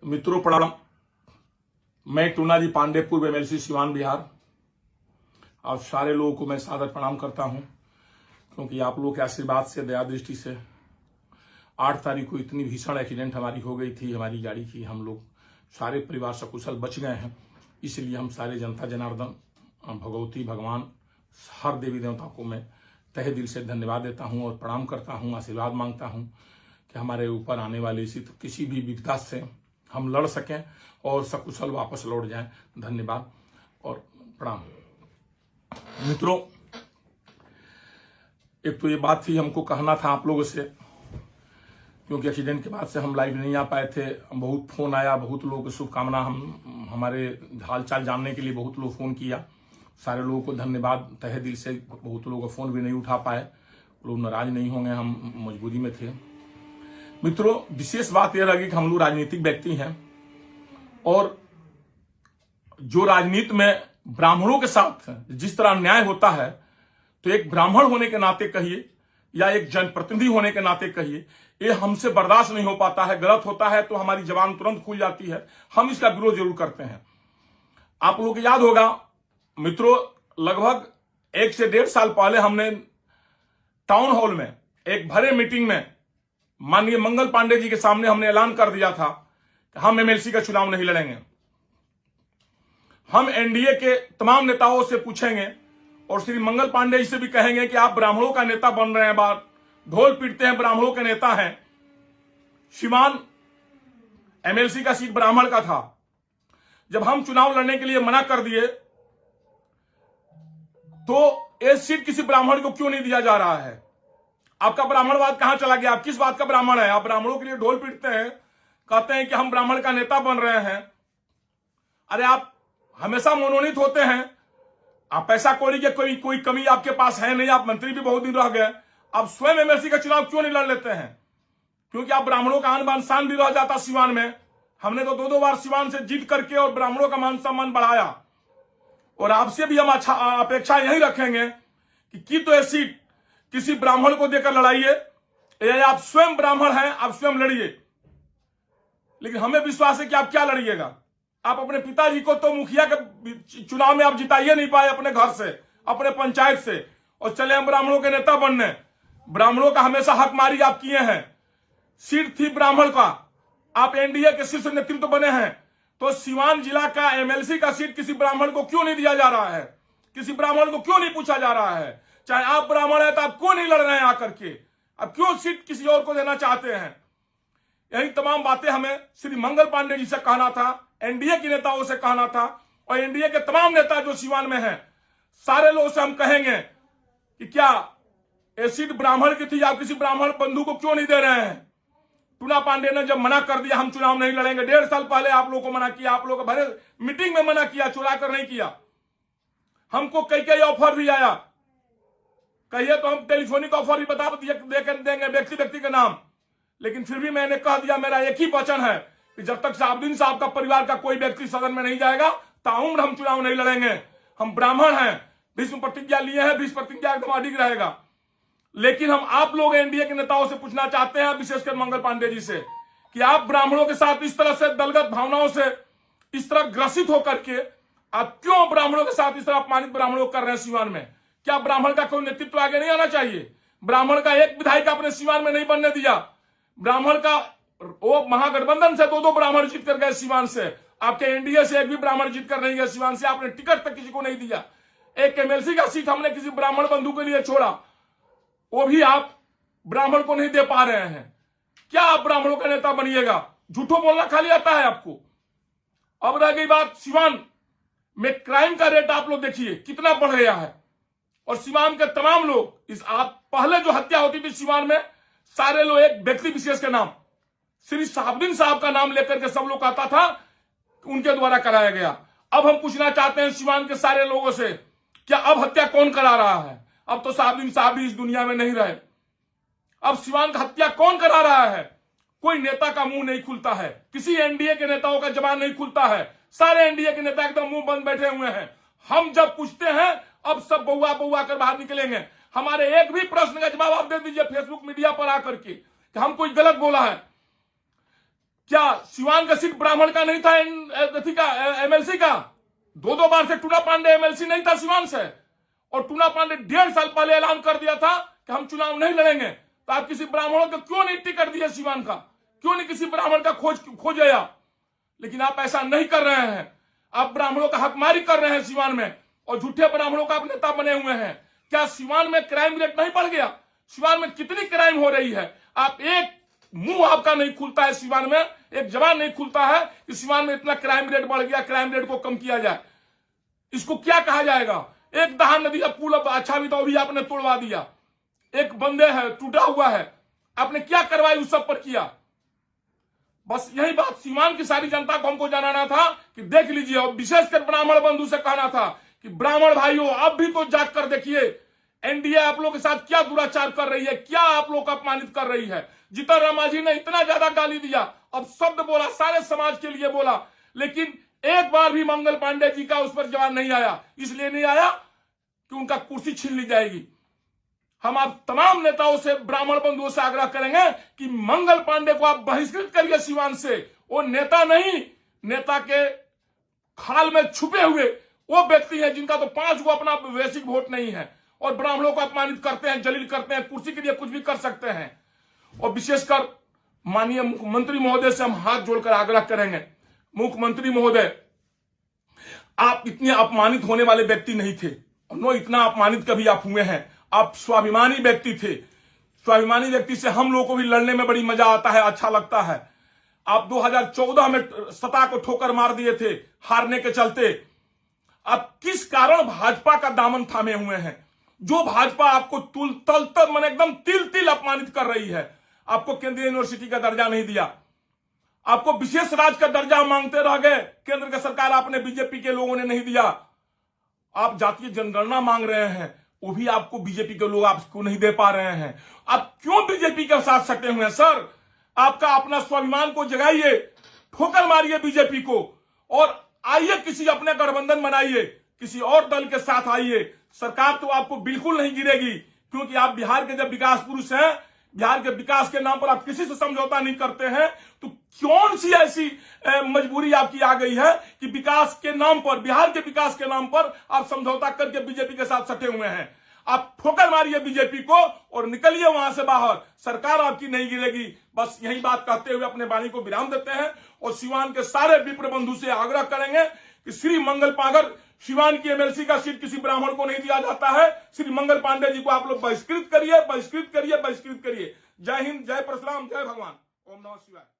मित्रों प्रणाम। मैं टूनाजी पांडे, पूर्व एमएलसी सिवान बिहार। आप सारे लोगों को मैं सादर प्रणाम करता हूं, क्योंकि आप लोगों के आशीर्वाद से, दया दृष्टि से 8 तारीख को इतनी भीषण एक्सीडेंट हमारी हो गई थी हमारी गाड़ी की। हम लोग सारे परिवार सकुशल बच गए हैं। इसलिए हम सारे जनता जनार्दन, भगवती, भगवान, हर देवी देवता को मैं तहे दिल से धन्यवाद देता हूं और प्रणाम करता हूं, आशीर्वाद मांगता हूं कि हमारे ऊपर आने वाले इसी किसी भी विपदा से हम लड़ सकें और सकुशल वापस लौट जाएं। धन्यवाद और प्रणाम। मित्रों, एक तो ये बात थी, हमको कहना था आप लोगों से, क्योंकि एक्सीडेंट के बाद से हम लाइव नहीं आ पाए थे। बहुत फोन आया, बहुत लोगों की शुभकामना, हमारे हाल चाल जानने के लिए बहुत लोग फोन किया। सारे लोगों को धन्यवाद तहे दिल से। बहुत लोगों का फोन भी नहीं उठा पाए, लोग नाराज नहीं होंगे, हम मजबूरी में थे। मित्रों, विशेष बात यह रही कि हम लोग राजनीतिक व्यक्ति हैं और जो राजनीति में ब्राह्मणों के साथ जिस तरह अन्याय होता है, तो एक ब्राह्मण होने के नाते कहिए या एक जनप्रतिनिधि होने के नाते कहिए, ये हमसे बर्दाश्त नहीं हो पाता है। गलत होता है तो हमारी जबान तुरंत खुल जाती है, हम इसका विरोध जरूर करते हैं। आप लोगों को याद होगा मित्रों, लगभग 1 से 1.5 साल पहले हमने टाउन हॉल में एक भरे मीटिंग में माननीय मंगल पांडे जी के सामने हमने ऐलान कर दिया था कि हम एमएलसी का चुनाव नहीं लड़ेंगे। हम एनडीए के तमाम नेताओं से पूछेंगे और श्री मंगल पांडे जी से भी कहेंगे कि आप ब्राह्मणों का नेता बन रहे हैं, बार ढोल पीटते हैं, ब्राह्मणों के नेता हैं। सिवान एमएलसी का सीट ब्राह्मण का था। जब हम चुनाव लड़ने के लिए मना कर दिए तो ये सीट किसी ब्राह्मण को क्यों नहीं दिया जा रहा है? आपका ब्राह्मणवाद कहां चला गया? आप किस बात का ब्राह्मण है? आप ब्राह्मणों के लिए ढोल पीटते हैं, कहते हैं कि हम ब्राह्मण का नेता बन रहे हैं। अरे आप हमेशा मनोनीत होते हैं, आप पैसा कौड़ी के कोई कमी आपके पास है नहीं, आप मंत्री भी बहुत दिन रह गए, आप स्वयं एमएलसी का चुनाव क्यों नहीं लड़ लेते हैं? क्योंकि आप ब्राह्मणों का आन बान शान भी रह जाता सिवान में। हमने तो 2-2 बार सिवान से जीत करके और ब्राह्मणों का मान सम्मान बढ़ाया, और आपसे भी हम अपेक्षा यही रखेंगे कि तो ये सीट किसी ब्राह्मण को देकर लड़ाइए, या आप स्वयं ब्राह्मण हैं, आप स्वयं लड़िए। लेकिन हमें विश्वास है कि आप क्या लड़िएगा। आप अपने पिताजी को तो मुखिया के चुनाव में आप जिताइए नहीं पाए अपने घर से, अपने पंचायत से, और चले हम ब्राह्मणों के नेता बनने। ब्राह्मणों का हमेशा हक मारी आप किए हैं। सीट थी ब्राह्मण का, आप एनडीए के शीर्ष नेतृत्व बने हैं, तो सिवान जिला का एमएलसी का सीट किसी ब्राह्मण को क्यों नहीं दिया जा रहा है? किसी ब्राह्मण को क्यों नहीं पूछा जा रहा है? चाहे आप ब्राह्मण है तो आप क्यों नहीं लड़ रहे हैं आकर के? आप क्यों सीट किसी और को देना चाहते हैं? यही तमाम बातें हमें श्री मंगल पांडे जी से कहना था, एनडीए के नेताओं से कहना था, और एनडीए के तमाम नेता जो सिवान में हैं, सारे लोगों से हम कहेंगे कि क्या ये सीट ब्राह्मण की थी, आप किसी ब्राह्मण बंधु को क्यों नहीं दे रहे हैं? टूना पांडे ने जब मना कर दिया हम चुनाव नहीं लड़ेंगे, 1.5 साल पहले आप लोगों को मना किया, आप लोगों को भरे मीटिंग में मना किया, चुरा कर नहीं किया। हमको कई ऑफर भी आया, कहिए तो हम टेलीफोनिक ऑफर भी बता देंगे व्यक्ति के नाम, लेकिन फिर भी मैंने कह दिया, मेरा एक ही वचन है कि जब तक साहबुद्दीन साहब का परिवार का कोई व्यक्ति सदन में नहीं जाएगा, ताउम्र हम चुनाव नहीं लड़ेंगे। हम ब्राह्मण हैं, भीष्म प्रतिज्ञा लिए हैं, भीष्म प्रतिज्ञा एकदम अडिग रहेगा। लेकिन हम आप लोग एनडीए के नेताओं से पूछना चाहते हैं, विशेषकर मंगल पांडे जी से, कि आप ब्राह्मणों के साथ इस तरह से दलगत भावनाओं से इस तरह ग्रसित होकर के आप क्यों ब्राह्मणों के साथ इस तरह अपमानित ब्राह्मणों कर रहे हैं सिवान में? क्या ब्राह्मण का कोई नेतृत्व आगे नहीं आना चाहिए? ब्राह्मण का एक विधायक अपने सिवान में नहीं बनने दिया। ब्राह्मण का वो महागठबंधन से 2-2 ब्राह्मण जीत कर गए सिवान से, आपके एनडीए से एक भी ब्राह्मण जीत कर नहीं गए सिवान से। आपने टिकट तक किसी को नहीं दिया। एक एमएलसी का सीट हमने किसी ब्राह्मण बंधु के लिए छोड़ा, वो भी आप ब्राह्मण को नहीं दे पा रहे हैं। क्या आप ब्राह्मणों का नेता बनिएगा? झूठो बोलना खाली आता है आपको। अब रह गई बात सिवान में क्राइम का रेट, आप लोग देखिए कितना बढ़ गया है, और सिवान के तमाम लोग इस आप पहले जो हत्या होती थी सिवान में, सारे लोग एक व्यक्ति विशेष के नाम, श्री साहबुद्दीन साहब का नाम लेकर के सब लोग कहता था उनके द्वारा कराया गया। अब हम पूछना चाहते हैं सिवान के सारे लोगों से, क्या अब हत्या कौन करा रहा है? अब तो साहबुद्दीन साहब भी इस दुनिया में नहीं रहे। अब सिवान का हत्या कौन करा रहा है? कोई नेता का मुंह नहीं खुलता है, किसी एनडीए के नेताओं का जबान नहीं खुलता है। सारे एनडीए के नेता एकदम मुंह बंद बैठे हुए हैं। हम जब पूछते हैं, अब सब बउआ बउआ कर बाहर निकलेंगे। हमारे एक भी प्रश्न का जवाब आप दे दीजिए फेसबुक मीडिया पर आकर के कि हम कोई गलत बोला है। क्या सिवान का सीट ब्राह्मण का नहीं था एमएलसी का? 2 बार से टूना पांडे एमएलसी नहीं था सिवान से, और टूना पांडे 1.5 साल पहले ऐलान कर दिया था कि हम चुनाव नहीं लड़ेंगे। तो आप किसी ब्राह्मणों को क्यों नहीं टिकट दिए सिवान का? क्यों नहीं किसी ब्राह्मण का खोजा? लेकिन आप ऐसा नहीं कर रहे हैं। आप ब्राह्मणों का हकमारी कर रहे हैं सिवान में, और झूठे ब्राह्मणों का आप नेता बने हुए हैं। क्या सिवान में क्राइम रेट नहीं बढ़ गया? सिवान में कितनी क्राइम हो रही है? आप एक मुंह आपका नहीं खुलता है सिवान में, एक जवान नहीं खुलता है कि सिवान में इतना क्राइम रेट बढ़ गया, क्राइम रेट को कम किया जाए। इसको क्या कहा जाएगा? एक दहाड़ नदी का पुल अब अच्छा भी तो भी आपने तोड़वा दिया। एक बंदे है टूटा हुआ है, आपने क्या कार्रवाई उस सब पर किया? बस यही बात सीवान की सारी जनता को हमको जनाना था कि देख लीजिए, और विशेषकर ब्राह्मण बंधु से कहना था कि ब्राह्मण भाइयों अब भी तो जाग कर देखिए, एनडीए आप लोगों के साथ क्या दुराचार कर रही है, क्या आप लोग को अपमानित कर रही है। जीतन राम मांझी ने इतना ज्यादा गाली दिया, अब शब्द बोला, सारे समाज के लिए बोला, लेकिन एक बार भी मंगल पांडे जी का उस पर जवाब नहीं आया। इसलिए नहीं आया कि उनका कुर्सी छीन ली जाएगी। हम आप तमाम नेताओं से, ब्राह्मण बंधुओं से आग्रह करेंगे कि मंगल पांडे को आप बहिष्कृत करिए सिवान से। वो नेता नहीं, नेता के खाल में छुपे हुए वो व्यक्ति है जिनका तो 5 गो अपना वैश्विक वोट नहीं है, और ब्राह्मणों को अपमानित करते हैं, जलील करते हैं, कुर्सी के लिए कुछ भी कर सकते हैं। और विशेषकर माननीय मुख्यमंत्री महोदय से हम हाथ जोड़कर आग्रह करेंगे, मुख्यमंत्री महोदय, आप इतने अपमानित होने वाले व्यक्ति नहीं थे, नो इतना अपमानित कभी आप हुए हैं। आप स्वाभिमानी व्यक्ति थे। स्वाभिमानी व्यक्ति से हम लोगों को भी लड़ने में बड़ी मजा आता है, अच्छा लगता है। आप 2014 में सत्ता को ठोकर मार दिए थे हारने के चलते। अब किस कारण भाजपा का दामन थामे हुए हैं? जो भाजपा आपको मन एकदम तिल तिल अपमानित कर रही है। आपको केंद्रीय यूनिवर्सिटी का दर्जा नहीं दिया, आपको विशेष राज्य का दर्जा मांगते रह गए, केंद्र की सरकार आपने, बीजेपी के लोगों ने नहीं दिया। आप जातीय जनगणना मांग रहे हैं, वो भी आपको बीजेपी के लोग आपको नहीं दे पा रहे हैं। आप क्यों बीजेपी के साथ सटे हुए हैं सर? आपका अपना स्वाभिमान को जगाइए, ठोकर मारिए बीजेपी को, और आइए किसी अपने गठबंधन बनाइए, किसी और दल के साथ आइए। सरकार तो आपको बिल्कुल नहीं गिरेगी, क्योंकि आप बिहार के जब विकास पुरुष हैं, बिहार के विकास के नाम पर आप किसी से समझौता नहीं करते हैं, तो कौन सी ऐसी मजबूरी आपकी आ गई है कि विकास के नाम पर, बिहार के विकास के नाम पर आप समझौता करके बीजेपी के साथ सटे हुए हैं? आप ठोकर मारिए बीजेपी को और निकलिए वहां से बाहर, सरकार आपकी नहीं गिरेगी। बस यही बात कहते हुए अपने वाणी को विराम देते हैं, और सिवान के सारे विप्र बंधु से आग्रह करेंगे कि श्री मंगल पांगर, सिवान की एमएलसी का सीट किसी ब्राह्मण को नहीं दिया जाता है। श्री मंगल पांडे जी को आप लोग बहिष्कृत करिए, बहिष्कृत करिए, बहिष्कृत करिए। जय हिंद, जय परशुराम, जय भगवान। ओम नमः शिवाय।